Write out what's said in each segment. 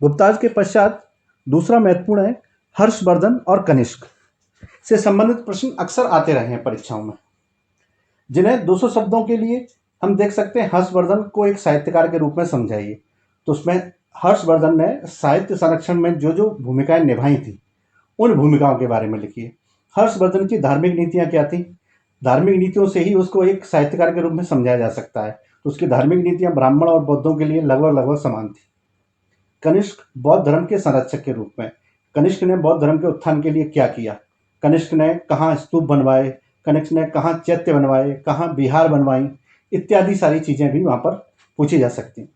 गुप्ताज के पश्चात दूसरा महत्वपूर्ण है हर्षवर्धन और कनिष्क से संबंधित प्रश्न अक्सर आते रहे हैं परीक्षाओं में, जिन्हें 200 शब्दों के लिए हम देख सकते हैं हर्षवर्धन को एक साहित्यकार के रूप में समझाइए। तो उसमें हर्षवर्धन ने साहित्य संरक्षण में जो जो भूमिकाएं निभाई थी उन भूमिकाओं के बारे में लिखिए। हर्षवर्धन की धार्मिक नीतियां क्या थी? धार्मिक नीतियों से ही उसको एक साहित्यकार के रूप में समझाया जा सकता है। तो उसकी धार्मिक नीतियां ब्राह्मण और बौद्धों के लिए लगभग लगभग समान थी। कनिष्क बौद्ध धर्म के संरक्षक के रूप में, कनिष्क ने बौद्ध धर्म के उत्थान के लिए क्या किया? कनिष्क ने कहाँ स्तूप बनवाए, कनिष्क ने कहाँ चैत्य बनवाए, कहाँ विहार बनवाई, इत्यादि सारी चीजें भी वहां पर पूछी जा सकती हैं।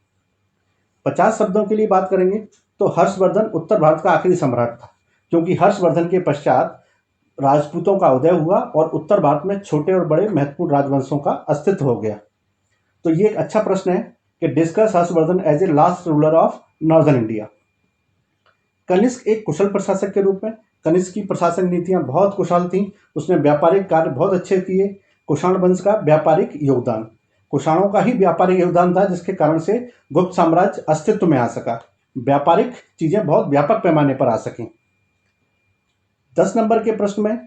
50 शब्दों के लिए बात करेंगे तो हर्षवर्धन उत्तर भारत का आखिरी सम्राट था, क्योंकि हर्षवर्धन के पश्चात राजपूतों का उदय हुआ और उत्तर भारत में छोटे और बड़े महत्वपूर्ण राजवंशों का अस्तित्व हो गया। तो ये एक अच्छा प्रश्न है कि discuss Harshvardhan as a last ruler of northern India. Kanishka एक कुशल प्रशासक के रूप में, कनिष्क की प्रशासन नीतियां बहुत कुशल थीं। उसने व्यापारिक कार्य बहुत अच्छे किए। कुषाण वंश का व्यापारिक योगदान, कुषाणों का ही व्यापारिक योगदान था जिसके कारण से गुप्त साम्राज्य अस्तित्व में आ सका, व्यापारिक चीजें बहुत व्यापक पैमाने पर आ सकें। 10 नंबर के प्रश्न में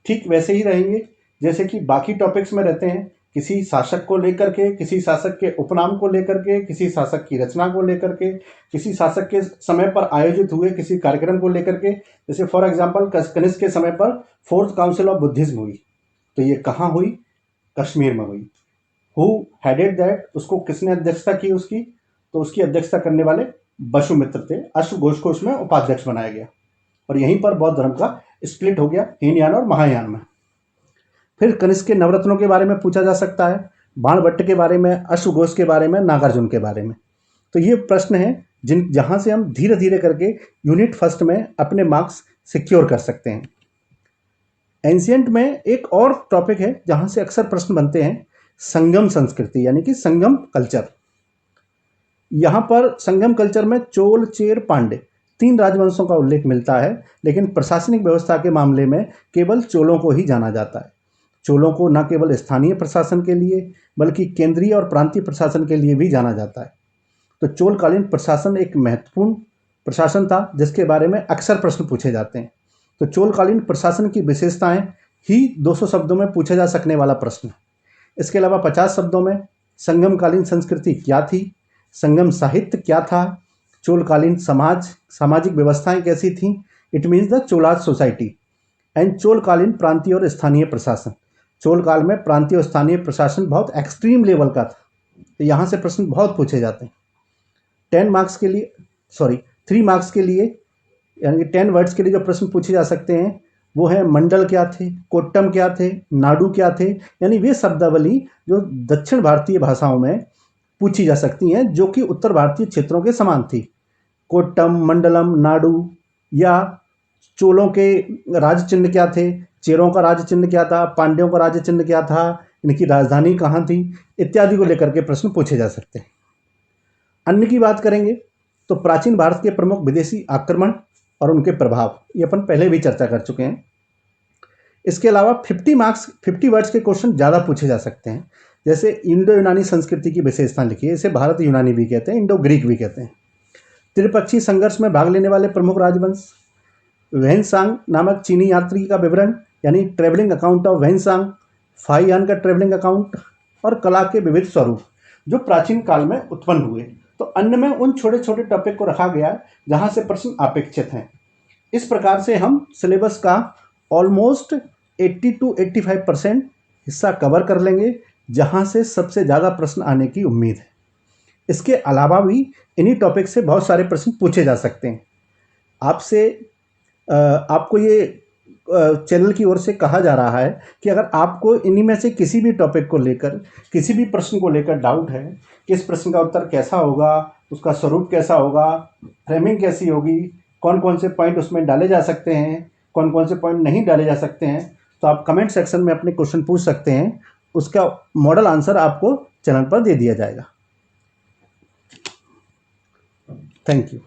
ठीक वैसे ही रहेंगे जैसे कि बाकी टॉपिक्स में रहते हैं। किसी शासक को लेकर के, किसी शासक के उपनाम को लेकर के, किसी शासक की रचना को लेकर के, किसी शासक के समय पर आयोजित हुए किसी कार्यक्रम को लेकर के। जैसे फॉर एग्जांपल कनिष्क के समय पर 4th काउंसिल ऑफ बुद्धिज्म हुई, तो ये कहाँ हुई? कश्मीर में हुई। Who headed that? उसको किसने अध्यक्षता की उसकी? तो उसकी अध्यक्षता करने वाले वसुमित्र थे। अश्वघोष को उसमें उपाध्यक्ष बनाया गया और यहीं पर बौद्ध धर्म का स्प्लिट हो गया हीनयान और महायान में। फिर कनिष्क के नवरत्नों के बारे में पूछा जा सकता है, बाणभट्ट के बारे में, अश्वघोष के बारे में, नागार्जुन के बारे में। तो ये प्रश्न है जहां से हम धीरे धीरे करके यूनिट फर्स्ट में अपने मार्क्स सिक्योर कर सकते हैं। एंशियंट में एक और टॉपिक है जहां से अक्सर प्रश्न बनते हैं, संगम संस्कृति यानी कि संगम कल्चर। यहां पर संगम कल्चर में चोल, चेर, पांड्य 3 राजवंशों का उल्लेख मिलता है, लेकिन प्रशासनिक व्यवस्था के मामले में केवल चोलों को ही जाना जाता है। चोलों को न केवल स्थानीय प्रशासन के लिए बल्कि केंद्रीय और प्रांतीय प्रशासन के लिए भी जाना जाता है। तो चोलकालीन प्रशासन एक महत्वपूर्ण प्रशासन था जिसके बारे में अक्सर प्रश्न पूछे जाते हैं। तो चोलकालीन प्रशासन की विशेषताएं ही 200 शब्दों में पूछा जा सकने वाला प्रश्न है। इसके अलावा 50 शब्दों में संगमकालीन संस्कृति क्या थी, संगम साहित्य क्या था, चोलकालीन सामाजिक व्यवस्थाएं कैसी थीं, it means the Cholas society, and चोलकालीन प्रांतीय और स्थानीय प्रशासन। चोल काल में प्रांतीय और स्थानीय प्रशासन बहुत एक्सट्रीम लेवल का था, तो यहाँ से प्रश्न बहुत पूछे जाते हैं। 3 मार्क्स के लिए यानी 10 वर्ड्स के लिए जो प्रश्न पूछे जा सकते हैं वो है मंडल क्या थे, कोट्टम क्या थे, नाडु क्या थे, यानी वे शब्दावली जो दक्षिण भारतीय भाषाओं में पूछी जा सकती हैं जो कि उत्तर भारतीय क्षेत्रों के समान थी। कोट्टम, मंडलम, नाडु, या चोलों के राज चिन्ह क्या थे, चेरों का राज चिन्ह क्या था, पांड्यों का राज चिन्ह क्या था, इनकी राजधानी कहाँ थी, इत्यादि को लेकर के प्रश्न पूछे जा सकते हैं। अन्य की बात करेंगे तो प्राचीन भारत के प्रमुख विदेशी आक्रमण और उनके प्रभाव, ये अपन पहले भी चर्चा कर चुके हैं। इसके अलावा 50 वर्ड्स के क्वेश्चन ज़्यादा पूछे जा सकते हैं, जैसे इंडो यूनानी संस्कृति की विशेषता लिखिए। इसे भारत यूनानी भी कहते हैं, इंडो ग्रीक भी कहते हैं। त्रिपक्षीय संघर्ष में भाग लेने वाले प्रमुख राजवंश, वेन्सांग नामक चीनी यात्री का विवरण यानी ट्रेवलिंग अकाउंट ऑफ वेन्सांग, फाहियान का ट्रेवलिंग अकाउंट, और कला के विविध स्वरूप जो प्राचीन काल में उत्पन्न हुए। तो अन्य में उन छोटे छोटे टॉपिक को रखा गया जहां से प्रश्न अपेक्षित हैं। इस प्रकार से हम सिलेबस का ऑलमोस्ट 80 to 85% हिस्सा कवर कर लेंगे जहां से सबसे ज़्यादा प्रश्न आने की उम्मीद है। इसके अलावा भी इन्हीं टॉपिक से बहुत सारे प्रश्न पूछे जा सकते हैं। आपको ये चैनल की ओर से कहा जा रहा है कि अगर आपको इन्हीं में से किसी भी टॉपिक को लेकर, किसी भी प्रश्न को लेकर डाउट है कि इस प्रश्न का उत्तर कैसा होगा, उसका स्वरूप कैसा होगा, फ्रेमिंग कैसी होगी, कौन कौन से पॉइंट उसमें डाले जा सकते हैं, कौन कौन से पॉइंट नहीं डाले जा सकते हैं, तो आप कमेंट सेक्शन में अपने क्वेश्चन पूछ सकते हैं। उसका मॉडल आंसर आपको चैनल पर दे दिया जाएगा। Thank you.